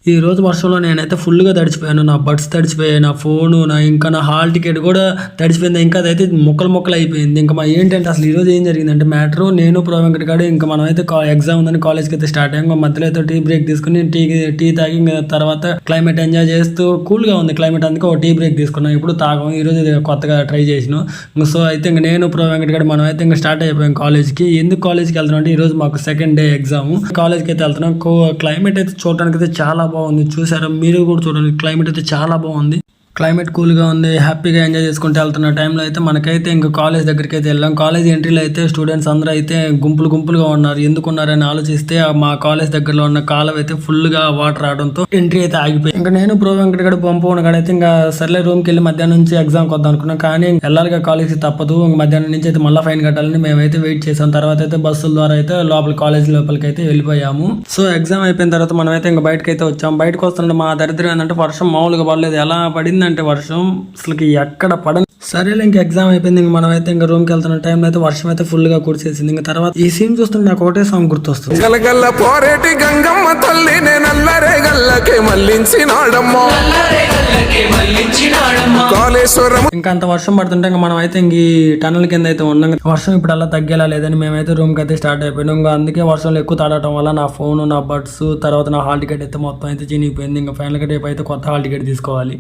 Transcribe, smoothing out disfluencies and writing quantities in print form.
ఈ రోజు వర్షంలో నేనైతే ఫుల్గా తడిచిపోయాను. నా బడ్స్ తడిచిపోయాయి, నా ఫోను, నా హాల్ టికెట్ కూడా తడిచిపోయింది. ఇంకా అదైతే ముక్కలు అయిపోయింది. ఇంకా ఏంటంటే అసలు ఈ రోజు ఏం జరిగిందంటే మ్యాటర్, నేను ప్రో వెంకట్ గాడు ఇంకా మనమైతే ఎగ్జామ్ ఉందని కాలేజ్కి అయితే స్టార్ట్ అయ్యాం. మధ్యలో అయితే టీ బ్రేక్ తీసుకుని టీ తాగి ఇంకా తర్వాత క్లైమేట్ ఎంజాయ్ చేస్తూ కూల్గా ఉంది క్లైమేట్, అందుకే ఒక టీ బ్రేక్ తీసుకున్నాం. ఇప్పుడు తాగం, ఈ రోజు కొత్తగా ట్రై చేసినాం. సో అయితే ఇంకా నేను ప్రో వెంకట్ గాడు మనం అయితే ఇంకా స్టార్ట్ అయిపోయాం కాలేజ్కి. ఎందుకు కాలేజ్కి వెళ్తున్నాం అంటే ఈ రోజు మాకు సెకండ్ డే ఎగ్జామ్. కాలేజ్కి అయితే వెళ్తున్నాం. క్లైమేట్ అయితే చూడడానికి అయితే చాలా బాగుంది. చూసారా మీరు కూడా చూడండి, క్లైమేట్ అయితే చాలా బాగుంది. క్లైమేట్ కూల్గా ఉంది, హ్యాపీగా ఎంజాయ్ చేసుకుంటూ వెళ్తున్న టైంలో అయితే మనకైతే ఇంకా కాలేజ్ దగ్గరికి అయితే వెళ్ళాం. కాలేజ్ ఎంట్రీలో అయితే స్టూడెంట్స్ అందరూ అయితే గుంపులుగా ఉన్నారు. ఎందుకున్నారని ఆలోచిస్తే మా కాలేజ్ దగ్గరలో ఉన్న కాలువ అయితే ఫుల్గా వాటర్ రావడంతో ఎంట్రీ అయితే ఆగిపోయి, ఇంకా నేను ప్రో వెంకట గడ పంపుకున్న కాడైతే ఇంకా సర్లే రూమ్కి వెళ్ళి మధ్యాహ్నం నుంచి ఎగ్జామ్కి వద్దాం అనుకున్నాం. కానీ వెళ్ళాలిగా కాలేజ్కి తప్పదు. మధ్యాహ్నం నుంచి అయితే మళ్ళీ ఫైన్ కట్టాలని మేమైతే వెయిట్ చేసాం. తర్వాత అయితే బస్సుల ద్వారా అయితే కాలేజ్ లోపలికి అయితే వెళ్ళిపోయాము. సో ఎగ్జామ్ అయిపోయిన తర్వాత మనం అయితే ఇంకా బయటకు అయితే వచ్చాం. బయటకు వస్తుంటే మా దరిద్రం ఏంటంటే వర్షం మామూలుగా పడలేదు. ఎలా పడిందంటే వర్షం అసలుకి ఎక్కడ పడని. సరేలే ఇంకా ఎగ్జామ్ అయిపోయింది. ఇంక మనం అయితే ఇంకా రూమ్కి వెళ్తున్న టైంలో అయితే వర్షం అయితే ఫుల్ గా కురిసేసింది. ఇంకా తర్వాత ఈ సీన్ చూస్తుంటే నాకు ఒకటే సాంగ్ గుర్తొస్తుంది. గలగల్ల పోరేటి గంగమ్మ తల్లి నల్లరే గల్లకే మల్లించినాడమ్మా కాళేశ్వరం. ఇంకా అంత వర్షం పడుతుంటే ఇంకా మనం అయితే ఇంక ఈ టనల్ కింద అయితే ఉన్నాం. వర్షం ఇప్పుడు అలా తగ్గేలా లేదని మేమైతే రూమ్ కి అయితే స్టార్ట్ అయిపోయినాం. ఇంకా అందుకే వర్షంలో ఎక్కువ తాడటం వల్ల నా ఫోన్, నా బడ్స్, తర్వాత నా హాల్ టికెట్ అయితే మొత్తం అయితే చినిగిపోయింది. ఇంకా ఫైనల్ గా రేపు అయితే కొత్త హాల్ టికెట్ తీసుకోవాలి.